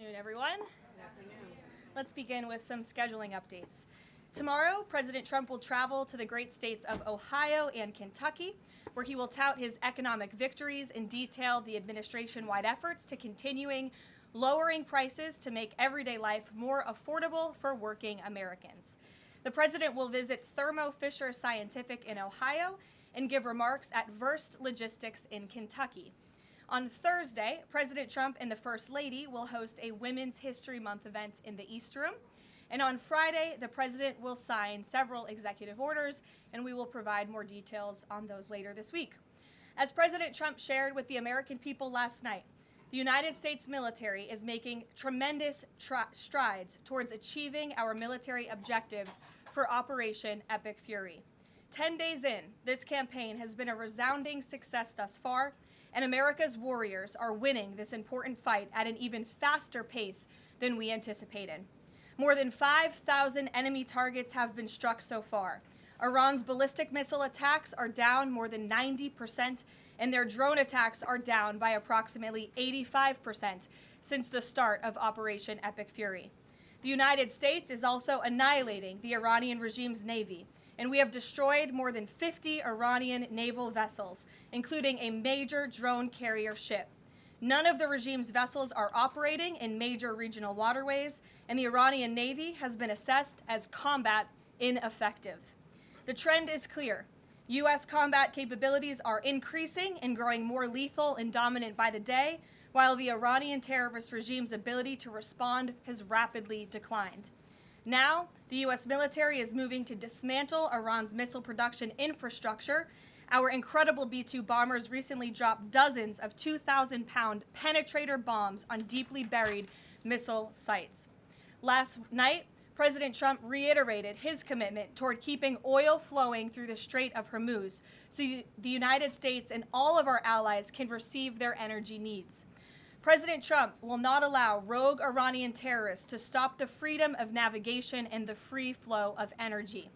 Good afternoon, everyone. Good afternoon. Let's begin with some scheduling updates. Tomorrow, President Trump will travel to the great states of Ohio and Kentucky, where he will tout his economic victories and detail the administration-wide efforts to continuing lowering prices to make everyday life more affordable for working Americans. The president will visit Thermo Fisher Scientific in Ohio and give remarks at Verst Logistics in Kentucky. On Thursday, President Trump and the First Lady will host a Women's History Month event in the East Room. And on Friday, the president will sign several executive orders, and we will provide more details on those later this week. As President Trump shared with the American people last night, the United States military is making tremendous strides towards achieving our military objectives for Operation Epic Fury. 10 days in, this campaign has been a resounding success thus far, and America's warriors are winning this important fight at an even faster pace than we anticipated. More than 5,000 enemy targets have been struck so far. Iran's ballistic missile attacks are down more than 90%, and their drone attacks are down by approximately 85% since the start of Operation Epic Fury. The United States is also annihilating the Iranian regime's navy, and we have destroyed more than 50 Iranian naval vessels, including a major drone carrier ship. None of the regime's vessels are operating in major regional waterways, and the Iranian Navy has been assessed as combat ineffective. The trend is clear. U.S. combat capabilities are increasing and growing more lethal and dominant by the day, while the Iranian terrorist regime's ability to respond has rapidly declined. Now, the U.S. military is moving to dismantle Iran's missile production infrastructure. Our incredible B-2 bombers recently dropped dozens of 2,000-pound penetrator bombs on deeply buried missile sites. Last night, President Trump reiterated his commitment toward keeping oil flowing through the Strait of Hormuz so the United States and all of our allies can receive their energy needs. President Trump will not allow rogue Iranian terrorists to stop the freedom of navigation and the free flow of energy.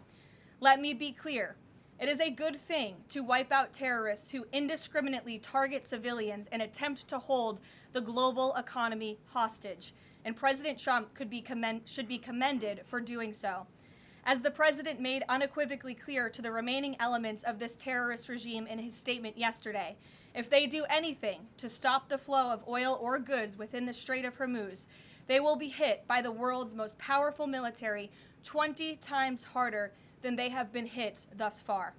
Let me be clear. It is a good thing to wipe out terrorists who indiscriminately target civilians and attempt to hold the global economy hostage, and President Trump should be commended for doing so. As the president made unequivocally clear to the remaining elements of this terrorist regime in his statement yesterday, if they do anything to stop the flow of oil or goods within the Strait of Hormuz, they will be hit by the world's most powerful military 20 times harder than they have been hit thus far.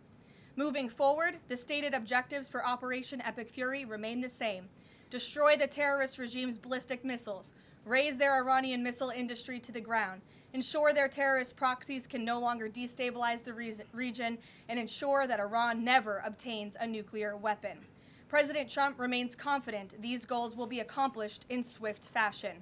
Moving forward, the stated objectives for Operation Epic Fury remain the same: destroy the terrorist regime's ballistic missiles, raise their Iranian missile industry to the ground, ensure their terrorist proxies can no longer destabilize the region, and ensure that Iran never obtains a nuclear weapon. President Trump remains confident these goals will be accomplished in swift fashion.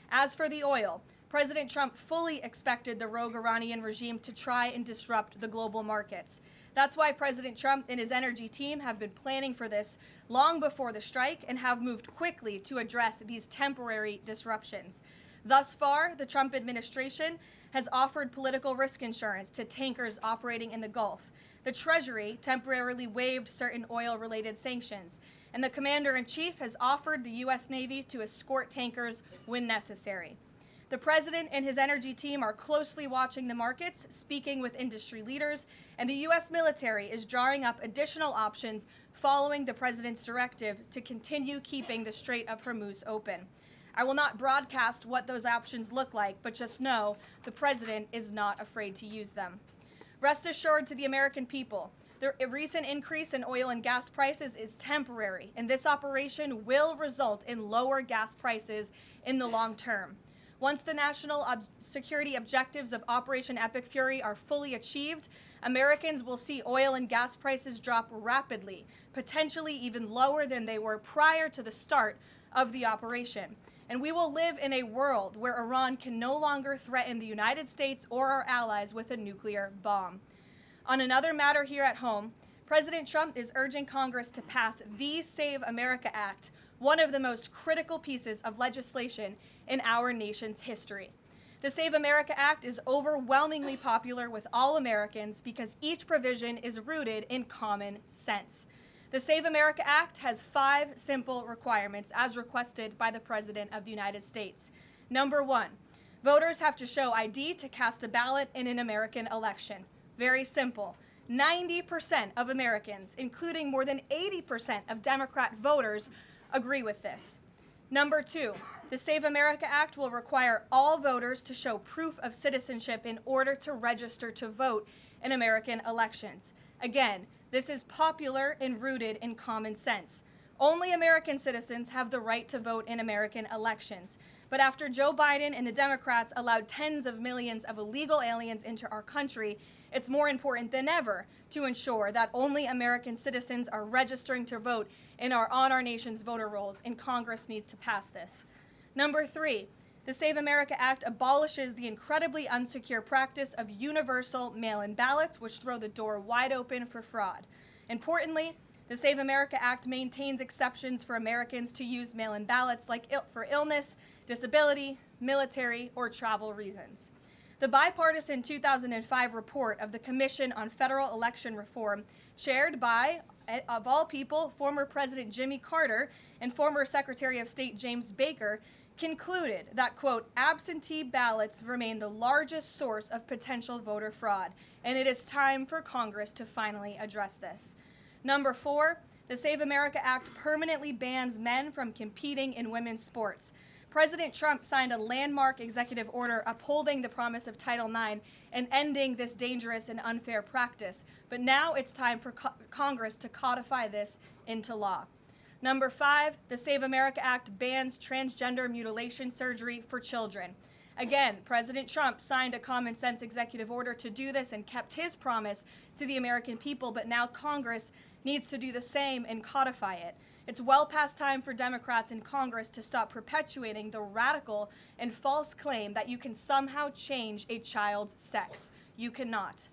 As for the oil, President Trump fully expected the rogue Iranian regime to try and disrupt the global markets. That's why President Trump and his energy team have been planning for this long before the strike and have moved quickly to address these temporary disruptions. Thus far, the Trump administration has offered political risk insurance to tankers operating in the Gulf. The Treasury temporarily waived certain oil-related sanctions, and the Commander-in-Chief has offered the U.S. Navy to escort tankers when necessary. The President and his energy team are closely watching the markets, speaking with industry leaders, and the U.S. military is drawing up additional options following the President's directive to continue keeping the Strait of Hormuz open. I will not broadcast what those options look like, but just know the President is not afraid to use them. Rest assured to the American people, the recent increase in oil and gas prices is temporary, and this operation will result in lower gas prices in the long term. Once the national security objectives of Operation Epic Fury are fully achieved, Americans will see oil and gas prices drop rapidly, potentially even lower than they were prior to the start of the operation. And we will live in a world where Iran can no longer threaten the United States or our allies with a nuclear bomb. On another matter here at home, President Trump is urging Congress to pass the Save America Act, one of the most critical pieces of legislation in our nation's history. The Save America Act is overwhelmingly popular with all Americans because each provision is rooted in common sense. The Save America Act has 5 simple requirements as requested by the President of the United States. Number 1, voters have to show ID to cast a ballot in an American election. Very simple. 90% of Americans, including more than 80% of Democrat voters, agree with this. Number 2, the Save America Act will require all voters to show proof of citizenship in order to register to vote in American elections. Again, this is popular and rooted in common sense. Only American citizens have the right to vote in American elections. But after Joe Biden and the Democrats allowed tens of millions of illegal aliens into our country, it's more important than ever to ensure that only American citizens are registering to vote on our nation's voter rolls, and Congress needs to pass this. Number 3, the Save America Act abolishes the incredibly unsecure practice of universal mail-in ballots, which throw the door wide open for fraud. Importantly, the Save America Act maintains exceptions for Americans to use mail-in ballots for illness, disability, military, or travel reasons. The bipartisan 2005 report of the Commission on Federal Election Reform, chaired by, of all people, former President Jimmy Carter and former Secretary of State James Baker, concluded that, quote, absentee ballots remain the largest source of potential voter fraud, and it is time for Congress to finally address this. Number 4, the Save America Act permanently bans men from competing in women's sports. President Trump signed a landmark executive order upholding the promise of Title IX and ending this dangerous and unfair practice, but now it's time for Congress to codify this into law. Number 5, the Save America Act bans transgender mutilation surgery for children. Again, President Trump signed a common sense executive order to do this and kept his promise to the American people, but now Congress needs to do the same and codify it. It's well past time for Democrats in Congress to stop perpetuating the radical and false claim that you can somehow change a child's sex. You cannot.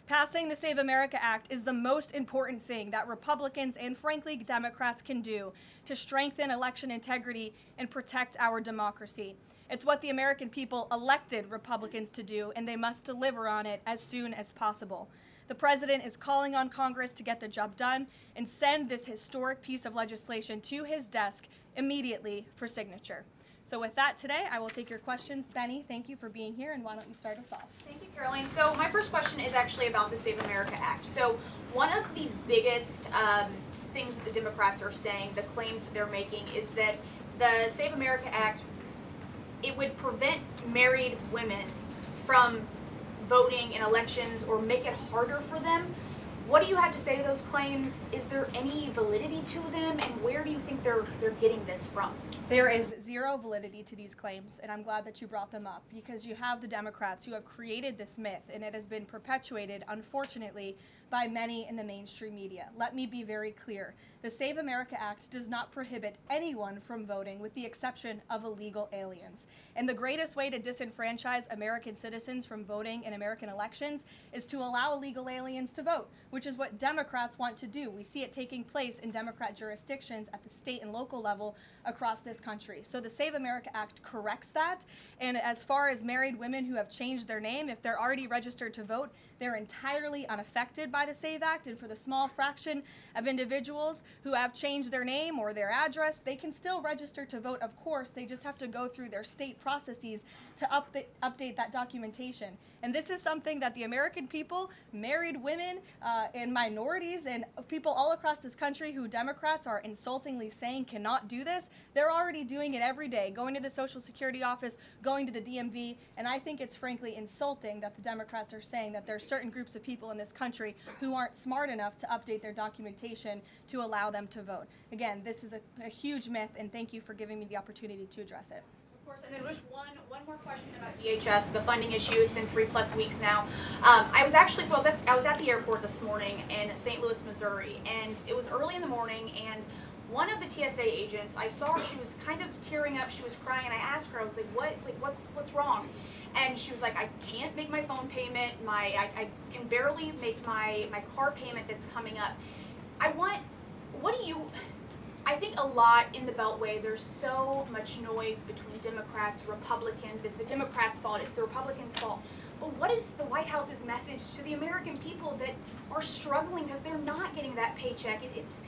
Passing the Save America Act is the most important thing that Republicans and, frankly, Democrats can do to strengthen election integrity and protect our democracy. It's what the American people elected Republicans to do, and they must deliver on it as soon as possible. The President is calling on Congress to get the job done and send this historic piece of legislation to his desk immediately for signature. So with that today, I will take your questions. Benny, thank you for being here, and why don't you start us off? Thank you, Karoline. So my first question is actually about the Save America Act. So one of the biggest things that the Democrats are saying, the claims that they're making, is that the Save America Act, it would prevent married women from voting in elections or make it harder for them. What do you have to say to those claims? Is there any validity to them, and where do you think they're getting this from? There is zero validity to these claims, and I'm glad that you brought them up, because you have the Democrats who have created this myth, and it has been perpetuated, unfortunately, by many in the mainstream media. Let me be very clear. The Save America Act does not prohibit anyone from voting, with the exception of illegal aliens. And the greatest way to disenfranchise American citizens from voting in American elections is to allow illegal aliens to vote, which is what Democrats want to do. We see it taking place in Democrat jurisdictions at the state and local level across this country. So the Save America Act corrects that. And as far as married women who have changed their name, if they're already registered to vote, they're entirely unaffected by the SAVE Act. And for the small fraction of individuals who have changed their name or their address, they can still register to vote, of course. They just have to go through their state processes to update that documentation. And this is something that the American people, married women, and minorities, and people all across this country who Democrats are insultingly saying cannot do this, they're already doing it every day, going to the Social Security office, going to the DMV, and I think it's frankly insulting that the Democrats are saying that there are certain groups of people in this country who aren't smart enough to update their documentation to allow them to vote. Again, this is a huge myth, and thank you for giving me the opportunity to address it. Of course, and then just one more question about DHS. The funding issue has been 3+ weeks now. I was at the airport this morning in St. Louis, Missouri, and it was early in the morning, and one of the TSA agents, I saw her, she was kind of tearing up, she was crying, and I asked her, I was like, what's wrong? And she was like, I can't make my phone payment, I can barely make my car payment that's coming up. I think a lot in the Beltway, there's so much noise between Democrats, Republicans. It's the Democrats' fault, it's the Republicans' fault. But what is the White House's message to the American people that are struggling because they're not getting that paycheck? It's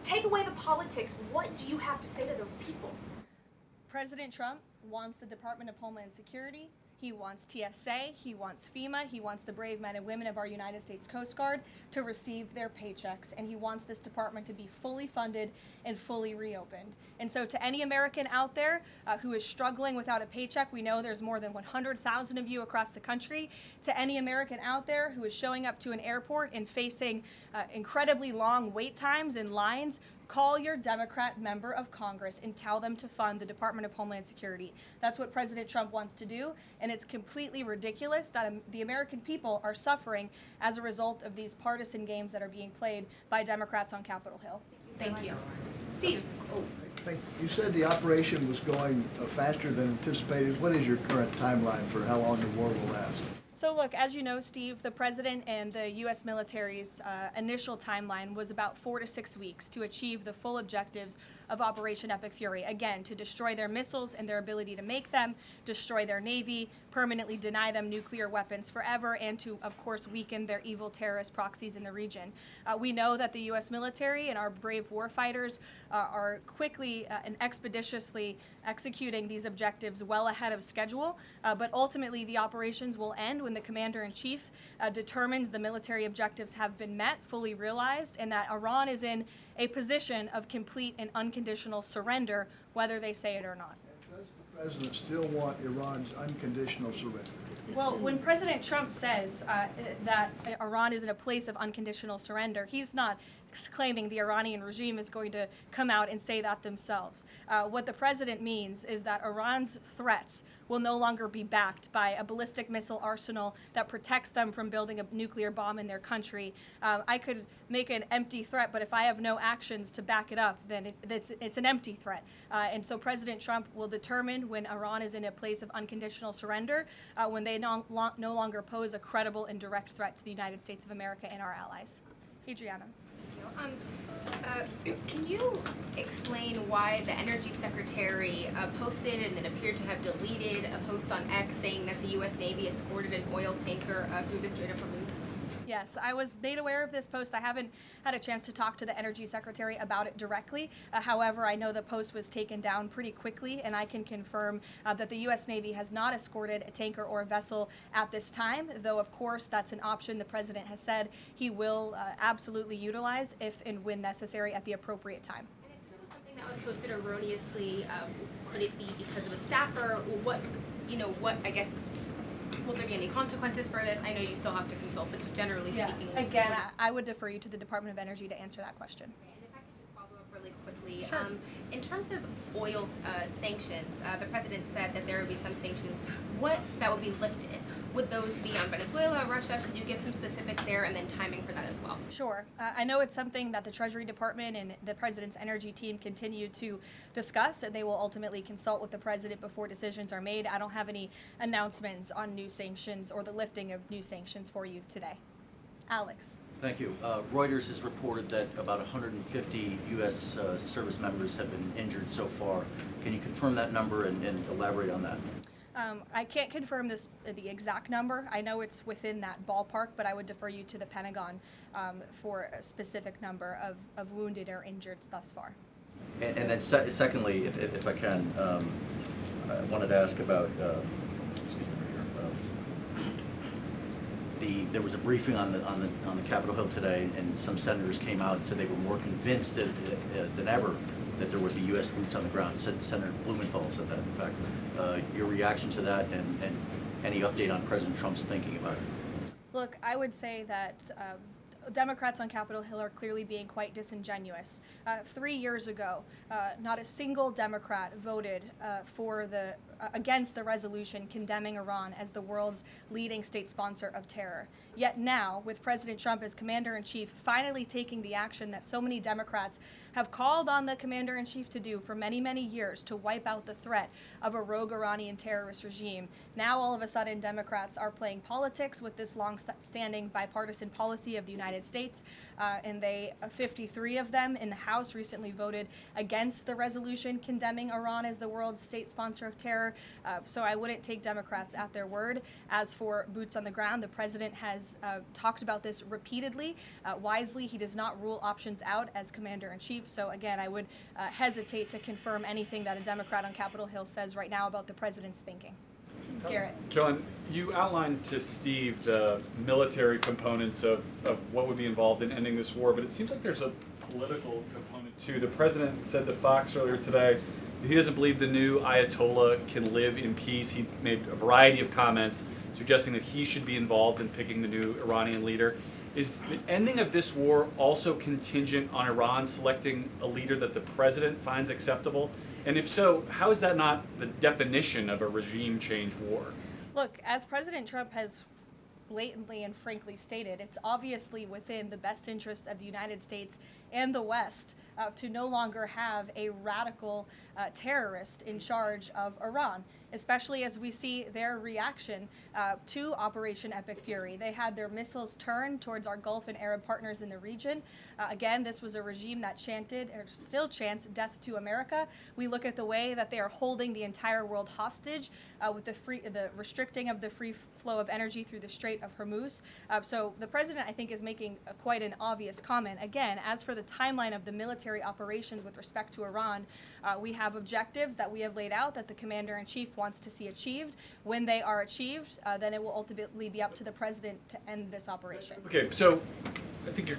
take away the politics. What do you have to say to those people? President Trump wants the Department of Homeland Security. He wants TSA, he wants FEMA, he wants the brave men and women of our United States Coast Guard to receive their paychecks, and he wants this department to be fully funded and fully reopened. And so to any American out there who is struggling without a paycheck, we know there's more than 100,000 of you across the country. To any American out there who is showing up to an airport and facing incredibly long wait times and lines, call your Democrat member of Congress and tell them to fund the Department of Homeland Security. That's what President Trump wants to do, and it's completely ridiculous that the American people are suffering as a result of these partisan games that are being played by Democrats on Capitol Hill. Thank you. Steve. You said the operation was going faster than anticipated. What is your current timeline for how long the war will last? So look, as you know, Steve, the president and the U.S. military's initial timeline was about 4 to 6 weeks to achieve the full objectives of Operation Epic Fury. Again, to destroy their missiles and their ability to make them, destroy their Navy, permanently deny them nuclear weapons forever, and to, of course, weaken their evil terrorist proxies in the region. We know that the U.S. military and our brave warfighters are quickly and expeditiously executing these objectives well ahead of schedule, but ultimately the operations will end when the Commander-in-Chief determines the military objectives have been met, fully realized, and that Iran is in a position of complete and unconditional surrender, whether they say it or not. Does the president still want Iran's unconditional surrender? Well, when President Trump says that Iran is in a place of unconditional surrender, he's not claiming the Iranian regime is going to come out and say that themselves. What the president means is that Iran's threats will no longer be backed by a ballistic missile arsenal that protects them from building a nuclear bomb in their country. I could make an empty threat, but if I have no actions to back it up, then it's an empty threat. And so President Trump will determine when Iran is in a place of unconditional surrender, when they no longer pose a credible and direct threat to the United States of America and our allies. Adriana. Can you explain why the Energy Secretary posted and then appeared to have deleted a post on X saying that the U.S. Navy escorted an oil tanker through the Strait of Hormuz? Yes, I was made aware of this post. I haven't had a chance to talk to the Energy Secretary about it directly. However, I know the post was taken down pretty quickly, and I can confirm that the U.S. Navy has not escorted a tanker or a vessel at this time, though, of course, that's an option the President has said he will absolutely utilize if and when necessary at the appropriate time. And if this was something that was posted erroneously, could it be because of a staffer? What, I guess, will there be any consequences for this? I know you still have to consult, but just generally speaking. Again, I would defer you to the Department of Energy to answer that question. And if I could just follow up really quickly. Sure. In terms of oil sanctions, the president said that there would be some sanctions that would be lifted. Would those be on Venezuela, Russia? Could you give some specifics there and then timing for that as well? Sure. I know it's something that the Treasury Department and the President's energy team continue to discuss, and they will ultimately consult with the President before decisions are made. I don't have any announcements on new sanctions or the lifting of new sanctions for you today. Alex. Thank you. Reuters has reported that about 150 U.S. Service members have been injured so far. Can you confirm that number and elaborate on that? I can't confirm the exact number. I know it's within that ballpark, but I would defer you to the Pentagon for a specific number of wounded or injured thus far. And then secondly, if I can, I wanted to ask about, there was a briefing on the Capitol Hill today, and some senators came out and said they were more convinced than ever that there would be U.S. boots on the ground. Senator Blumenthal said that, in fact. Your reaction to that and any update on President Trump's thinking about it? Look, I would say that Democrats on Capitol Hill are clearly being quite disingenuous. 3 years ago, not a single Democrat voted against the resolution condemning Iran as the world's leading state sponsor of terror. Yet now, with President Trump as Commander-in-Chief finally taking the action that so many Democrats have called on the Commander-in-Chief to do for many, many years to wipe out the threat of a rogue Iranian terrorist regime, now all of a sudden Democrats are playing politics with this long-standing bipartisan policy of the United United States, and 53 of them in the House recently voted against the resolution condemning Iran as the world's state sponsor of terror. So I wouldn't take Democrats at their word. As for boots on the ground, the president has talked about this repeatedly. Wisely, he does not rule options out as commander-in-chief. So again, I would hesitate to confirm anything that a Democrat on Capitol Hill says right now about the president's thinking. Garrett. Karoline, you outlined to Steve the military components of what would be involved in ending this war, but it seems like there's a political component too. The president said to Fox earlier today that he doesn't believe the new Ayatollah can live in peace. He made a variety of comments suggesting that he should be involved in picking the new Iranian leader. Is the ending of this war also contingent on Iran selecting a leader that the president finds acceptable? And if so, how is that not the definition of a regime change war? Look, as President Trump has blatantly and frankly stated, it's obviously within the best interest of the United States and the West to no longer have a radical terrorist in charge of Iran, especially as we see their reaction to Operation Epic Fury. They had their missiles turned towards our Gulf and Arab partners in the region. Again, this was a regime that chanted, or still chants, death to America. We look at the way that they are holding the entire world hostage with the restricting of the free flow of energy through the Strait of Hormuz. So the president, I think, is making quite an obvious comment. Again, as for the timeline of the military operations with respect to Iran, we have objectives that we have laid out that the commander-in-chief wants to see achieved. When they are achieved, then it will ultimately be up to the president to end this operation. Okay, so I think you're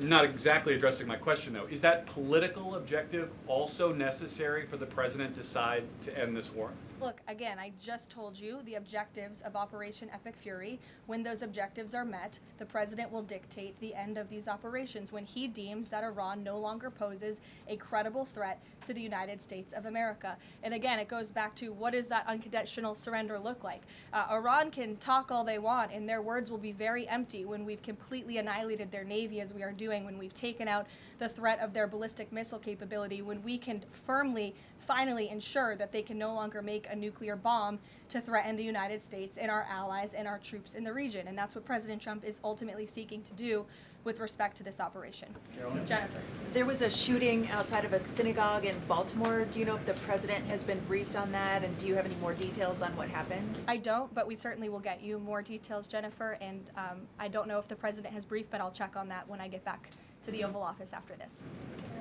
not exactly addressing my question, though. Is that political objective also necessary for the president to decide to end this war? Look, again, I just told you the objectives of Operation Epic Fury. When those objectives are met, the president will dictate the end of these operations when he deems that Iran no longer poses a credible threat to the United States of America. And again, it goes back to what does that unconditional surrender look like? Iran can talk all they want, and their words will be very empty when we've completely annihilated their navy, as we are doing, when we've taken out the threat of their ballistic missile capability, when we can firmly, finally ensure that they can no longer make a nuclear bomb to threaten the United States and our allies and our troops in the region. And that's what President Trump is ultimately seeking to do with respect to this operation. Karoline? Jennifer. There was a shooting outside of a synagogue in Baltimore. Do you know if the president has been briefed on that, and do you have any more details on what happened? I don't, but we certainly will get you more details, Jennifer, and I don't know if the president has briefed, but I'll check on that when I get back to the Oval Office after this.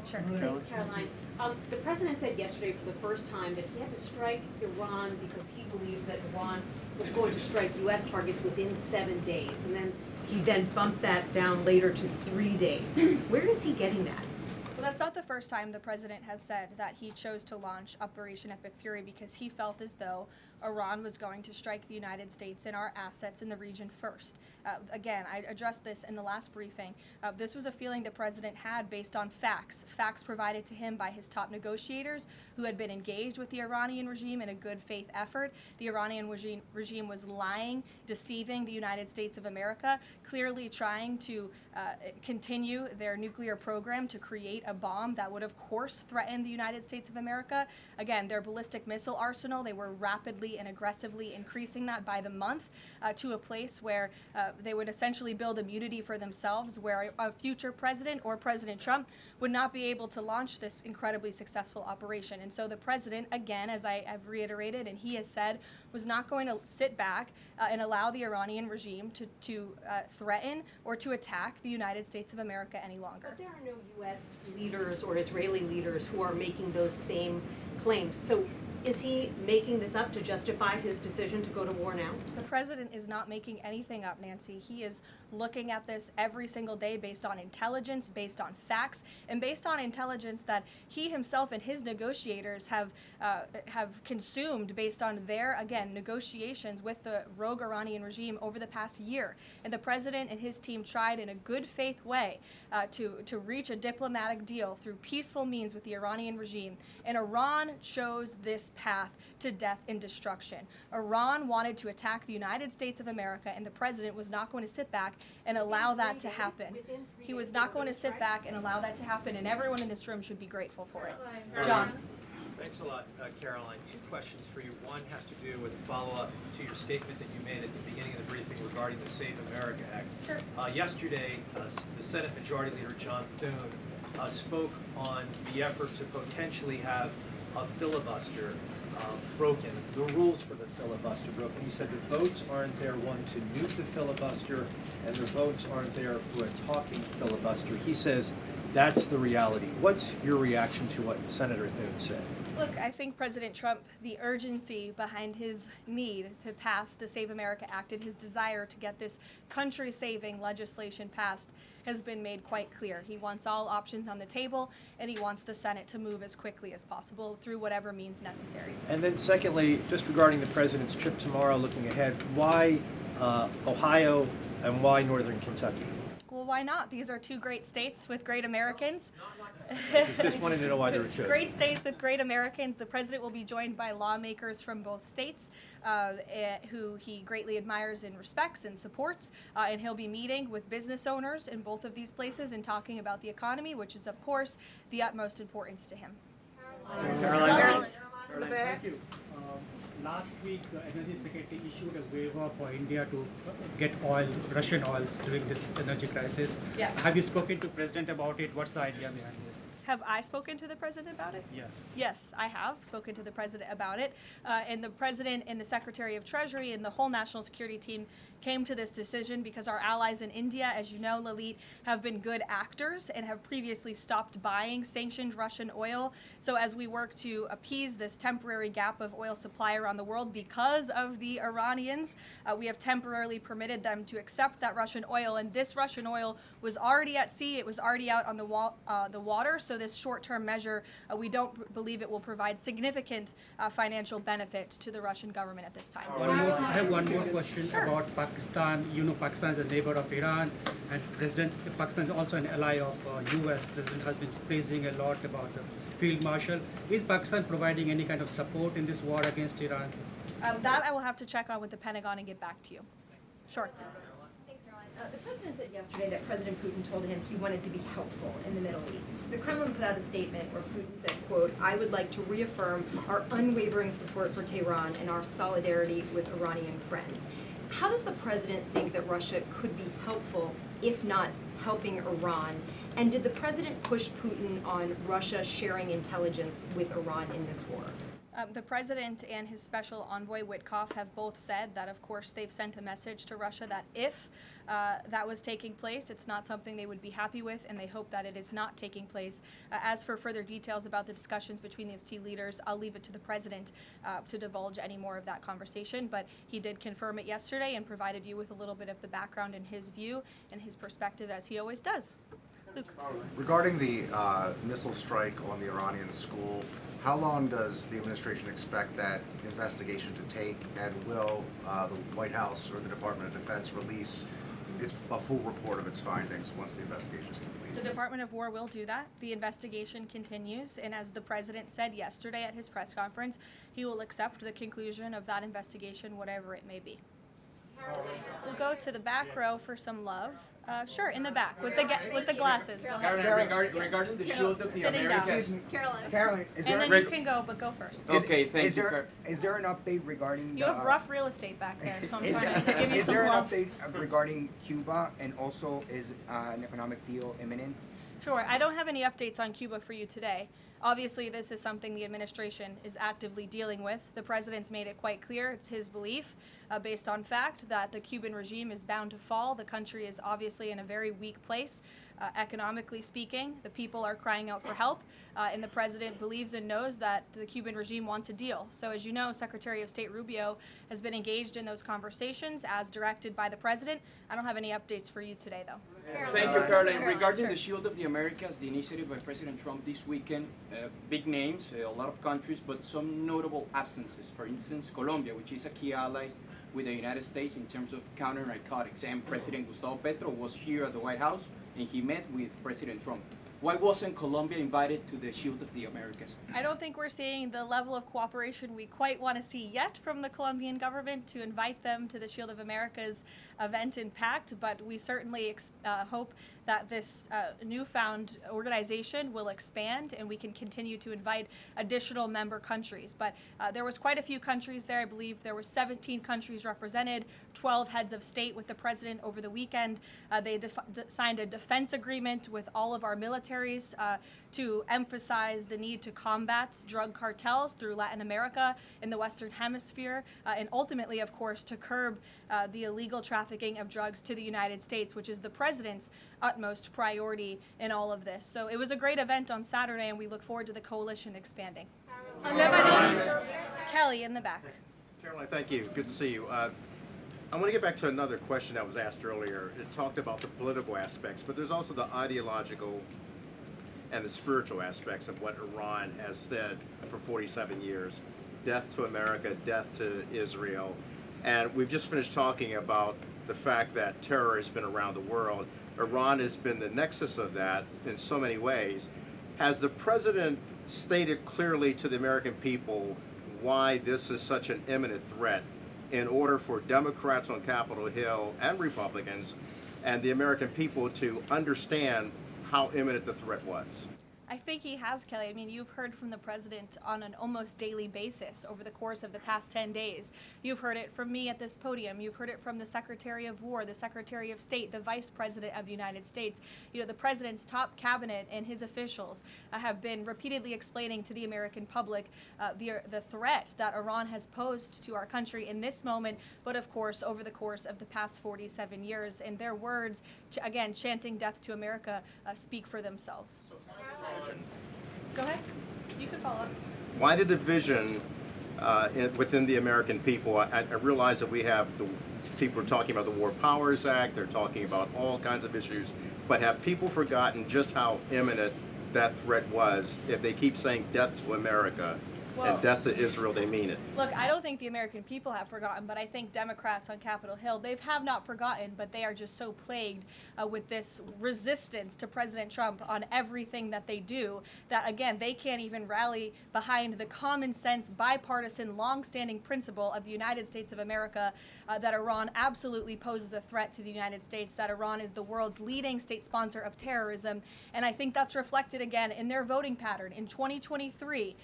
Sure. Thanks, Caroline. The president said yesterday for the first time that he had to strike Iran because he believes that Iran was going to strike U.S. targets within 7 days. And then he bumped that down later to 3 days. Where is he getting that? Well, that's not the first time the president has said that he chose to launch Operation Epic Fury because he felt as though Iran was going to strike the United States and our assets in the region first. Again, I addressed this in the last briefing. This was a feeling the president had based on facts provided to him by his top negotiators who had been engaged with the Iranian regime in a good faith effort. The Iranian regime was lying, deceiving the United States of America, clearly trying to continue their nuclear program to create a bomb that would, of course, threaten the United States of America. Again, their ballistic missile arsenal, they were rapidly and aggressively increasing that by the month to a place where they would essentially build immunity for themselves, where a future president or President Trump would not be able to launch this incredibly successful operation. And so the president, again, as I have reiterated and he has said, was not going to sit back and allow the Iranian regime to threaten or to attack the United States of America any longer. But there are no U.S. leaders or Israeli leaders who are making those same claims. So is he making this up to justify his decision to go to war now? The president is not making anything up, Nancy. He is looking at this every single day based on intelligence, based on facts, and based on intelligence that he himself and his negotiators have consumed based on their, again, negotiations with the rogue Iranian regime over the past year. And the president and his team tried in a good faith way to reach a diplomatic deal through peaceful means with the Iranian regime. And Iran chose this path to death and destruction. Iran wanted to attack the United States of America, and the president was not going to sit back and allow that to happen. He was not going to sit back and allow that to happen, and everyone in this room should be grateful for it. John. Thanks a lot, Caroline. Two questions for you. One has to do with a follow-up to your statement that you made at the beginning of the briefing regarding the Save America Act. Sure. Yesterday, the Senate Majority Leader John Thune spoke on the effort to potentially have a filibuster broken, the rules for the filibuster broken. He said the votes aren't there, one, to nuke the filibuster, and the votes aren't there for a talking filibuster. He says that's the reality. What's your reaction to what Senator Thune said? Look, I think President Trump, the urgency behind his need to pass the Save America Act and his desire to get this country-saving legislation passed has been made quite clear. He wants all options on the table, and he wants the Senate to move as quickly as possible through whatever means necessary. And then secondly, just regarding the president's trip tomorrow, looking ahead, why Ohio and why Northern Kentucky? Well, why not? These are two great states with great Americans. Just wanted to know why they were chosen. Great states with great Americans. The president will be joined by lawmakers from both states who he greatly admires and respects and supports. And he'll be meeting with business owners in both of these places and talking about the economy, which is, of course, the utmost importance to him. Caroline, thank you. Last week, the Energy Secretary issued a waiver for India to get oil, Russian oils during this energy crisis. Yes. Have you spoken to President about it? What's the idea behind this? Have I spoken to the president about it? Yeah. Yes, I have spoken to the president about it. And the president and the Secretary of Treasury and the whole national security team came to this decision because our allies in India, as you know, Leavitt, have been good actors and have previously stopped buying sanctioned Russian oil. So as we work to appease this temporary gap of oil supply around the world because of the Iranians, we have temporarily permitted them to accept that Russian oil. And this Russian oil was already at sea. It was already out on the water. So this short-term measure, we don't believe it will provide significant financial benefit to the Russian government at this time. I have one more question about Pakistan. You know, Pakistan is a neighbor of Iran, and Pakistan is also an ally of U.S. President has been praising a lot about the field marshal. Is Pakistan providing any kind of support in this war against Iran? That I will have to check on with the Pentagon and get back to you. Sure. Thanks, Caroline. The president said yesterday that President Putin told him he wanted to be helpful in the Middle East. The Kremlin put out a statement where Putin said, quote, "I would like to reaffirm our unwavering support for Tehran and our solidarity with Iranian friends." How does the president think that Russia could be helpful, if not helping Iran? And did the president push Putin on Russia sharing intelligence with Iran in this war? The president and his special envoy Witkoff have both said that, of course, they've sent a message to Russia that if that was taking place, it's not something they would be happy with, and they hope that it is not taking place. As for further details about the discussions between these two leaders, I'll leave it to the president to divulge any more of that conversation, but he did confirm it yesterday and provided you with a little bit of the background and his view and his perspective, as he always does. Luke. Regarding the missile strike on the Iranian school, how long does the administration expect that investigation to take, and will the White House or the Department of Defense release a full report of its findings once the investigation is complete? The Department of War will do that. The investigation continues, and as the president said yesterday at his press conference, he will accept the conclusion of that investigation, whatever it may be. We'll go to the back row for some love. Sure, in the back with the glasses. Go ahead. Caroline, regarding the shield of the Americas. Caroline, And then you can go, but go first. Okay, thank you. Is there an update regarding You have rough real estate back there, so I'm trying to give you is some there love. an update regarding Cuba, and also is an economic deal imminent? Sure. I don't have any updates on Cuba for you today. Obviously, this is something the administration is actively dealing with. The president's made it quite clear, it's his belief, based on fact, that the Cuban regime is bound to fall. The country is obviously in a very weak place, economically speaking. The people are crying out for help, and the president believes and knows that the Cuban regime wants a deal. So as you know, Secretary of State Rubio has been engaged in those conversations as directed by the president. I don't have any updates for you today, though. Thank you, Caroline. Regarding the Shield of the Americas, the initiative by President Trump this weekend, big names, a lot of countries, but some notable absences. For instance, Colombia, which is a key ally with the United States in terms of counter-narcotics. And President Gustavo Petro was here at the White House, and he met with President Trump. Why wasn't Colombia invited to the Shield of the Americas? I don't think we're seeing the level of cooperation we quite want to see yet from the Colombian government to invite them to the Shield of America's event in Pact, but we certainly hope that this newfound organization will expand and we can continue to invite additional member countries. But there was quite a few countries there. I believe there were 17 countries represented, 12 heads of state with the president over the weekend. They signed a defense agreement with all of our militaries to emphasize the need to combat drug cartels through Latin America in the Western Hemisphere, and ultimately, of course, to curb the illegal trafficking of drugs to the United States, which is the president's utmost priority in all of this. So it was a great event on Saturday, and we look forward to the coalition expanding. Kelly in the back. Karoline, thank you. Good to see you. I want to get back to another question that was asked earlier. It talked about the political aspects, but there's also the ideological and the spiritual aspects of what Iran has said for 47 years. Death to America, death to Israel. And we've just finished talking about the fact that terror has been around the world. Iran has been the nexus of that in so many ways. Has the president stated clearly to the American people why this is such an imminent threat in order for Democrats on Capitol Hill and Republicans and the American people to understand how imminent the threat was? I think he has, Kelly. I mean, you've heard from the president on an almost daily basis over the course of the past 10 days. You've heard it from me at this podium. You've heard it from the Secretary of War, the Secretary of State, the Vice President of the United States. You know, the president's top cabinet and his officials have been repeatedly explaining to the American public the threat that Iran has posed to our country in this moment, but of course over the course of the past 47 years. And their words, again, chanting death to America, speak for themselves. Go ahead. You can follow up. Why the division within the American people? I realize that we have the people are talking about the War Powers Act. They're talking about all kinds of issues. But have people forgotten just how imminent that threat was? If they keep saying death to America and death to Israel, they mean it. Look, I don't think the American people have forgotten, but I think Democrats on Capitol Hill, they have not forgotten, but they are just so plagued with this resistance to President Trump on everything that they do that, again, they can't even rally behind the common sense, bipartisan, long-standing principle of the United States of America that Iran absolutely poses a threat to the United States, that Iran is the world's leading state sponsor of terrorism. And I think that's reflected again in their voting pattern. In 2023,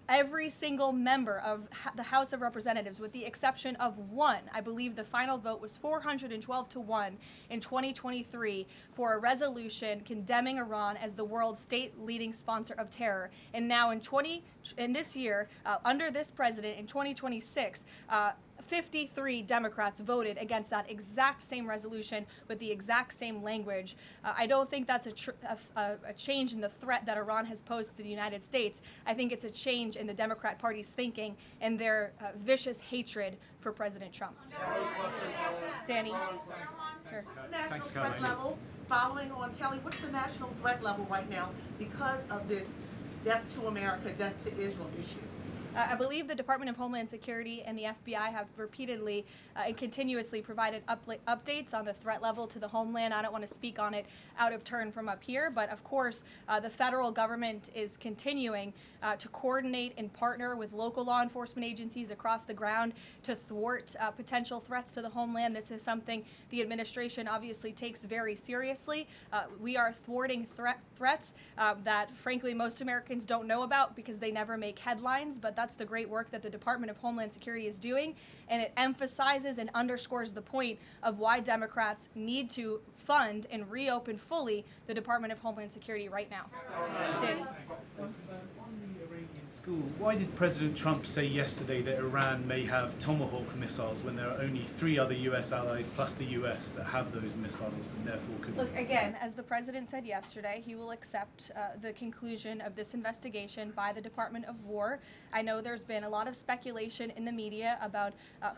every single member of the House of Representatives, with the exception of one, I believe the final vote was 412-1 in 2023 for a resolution condemning Iran as the world's state leading sponsor of terror. And now in this year, under this president in 2026, 53 Democrats voted against that exact same resolution with the exact same language. I don't think that's a change in the threat that Iran has posed to the United States. I think it's a change in the Democrat Party's thinking and their vicious hatred for President Trump. Danny? Sure. National threat level, following on Kelly, what's the national threat level right now because of this death to America, death to Israel issue? I believe the Department of Homeland Security and the FBI have repeatedly and continuously provided updates on the threat level to the homeland. I don't want to speak on it out of turn from up here, but of course, the federal government is continuing to coordinate and partner with local law enforcement agencies across the ground to thwart potential threats to the homeland. This is something the administration obviously takes very seriously. We are thwarting threats that, frankly, most Americans don't know about because they never make headlines, but that's the great work that the Department of Homeland Security is doing, and it emphasizes and underscores the point of why Democrats need to fund and reopen fully the Department of Homeland Security right now. Danny. School. Why did President Trump say yesterday that Iran may have Tomahawk missiles when there are only 3 other U.S. allies plus the U.S. that have those missiles and therefore could... Look, again, as the president said yesterday, he will accept the conclusion of this investigation by the Department of War. I know there's been a lot of speculation in the media about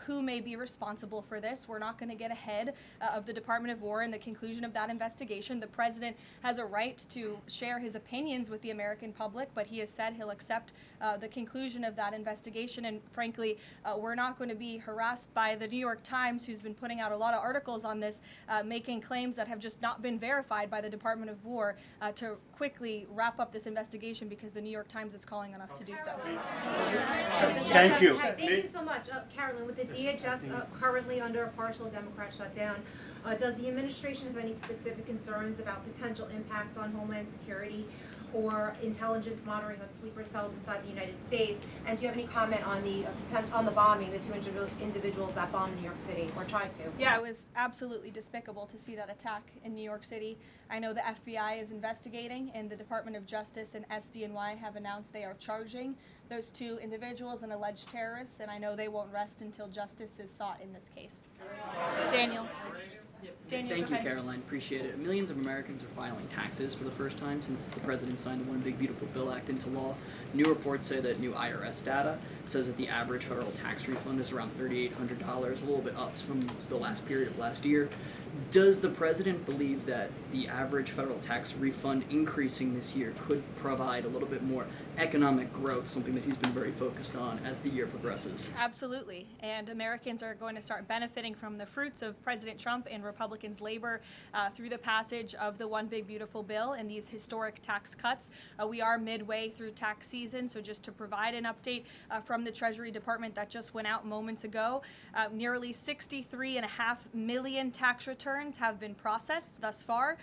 who may be responsible for this. We're not going to get ahead of the Department of War and the conclusion of that investigation. The president has a right to share his opinions with the American public, but he has said he'll accept the conclusion of that investigation. And frankly, we're not going to be harassed by the New York Times, who's been putting out a lot of articles on this, making claims that have just not been verified by the Department of War, to quickly wrap up this investigation because the New York Times is calling on us to do so. Thank you. Hi, thank you so much. Karoline, with the DHS currently under a partial Democrat shutdown, does the administration have any specific concerns about potential impact on Homeland Security or intelligence monitoring of sleeper cells inside the United States? And do you have any comment on the bombing, the two individuals that bombed New York City or tried to? Yeah, it was absolutely despicable to see that attack in New York City. I know the FBI is investigating, and the Department of Justice and SDNY have announced they are charging those two individuals and alleged terrorists, and I know they won't rest until justice is sought in this case. Daniel. Daniel, Thank you, go ahead. Caroline. Appreciate it. Millions of Americans are filing taxes for the first time since the president signed the One Big Beautiful Bill Act into law. New reports say that new IRS data says that the average federal tax refund is around $3,800, a little bit up from the last period of last year. Does the president believe that the average federal tax refund increasing this year could provide a little bit more economic growth, something that he's been very focused on as the year progresses? Absolutely, and Americans are going to start benefiting from the fruits of President Trump and Republicans' labor through the passage of the One Big Beautiful Bill and these historic tax cuts. We are midway through tax season, so just to provide an update from the Treasury Department that just went out moments ago, nearly 63.5 million tax returns have been processed thus far,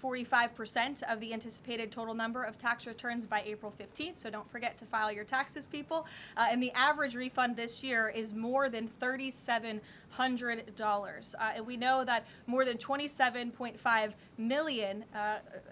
45% of the anticipated total number of tax returns by April 15th, so don't forget to file your taxes, people. And the average refund this year is more than $3,700. And we know that more than 27.5 million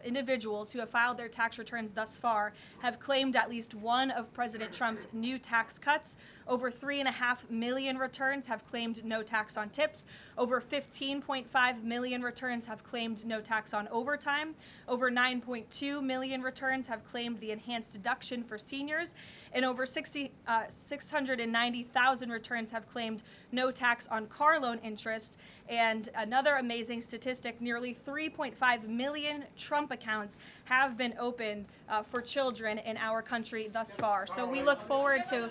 individuals who have filed their tax returns thus far have claimed at least one of President Trump's new tax cuts. Over 3.5 million returns have claimed no tax on tips. Over 15.5 million returns have claimed no tax on overtime. Over 9.2 million returns have claimed the enhanced deduction for seniors. And over 690,000 returns have claimed no tax on car loan interest. And another amazing statistic, nearly 3.5 million Trump accounts have been opened for children in our country thus far. So we look forward to,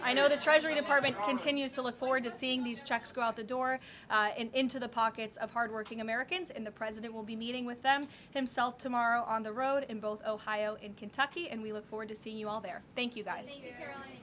I know the Treasury Department continues to look forward to seeing these checks go out the door and into the pockets of hardworking Americans, and the president will be meeting with them himself tomorrow on the road in both Ohio and Kentucky, and we look forward to seeing you all there. Thank you, guys. Thank you, Caroline.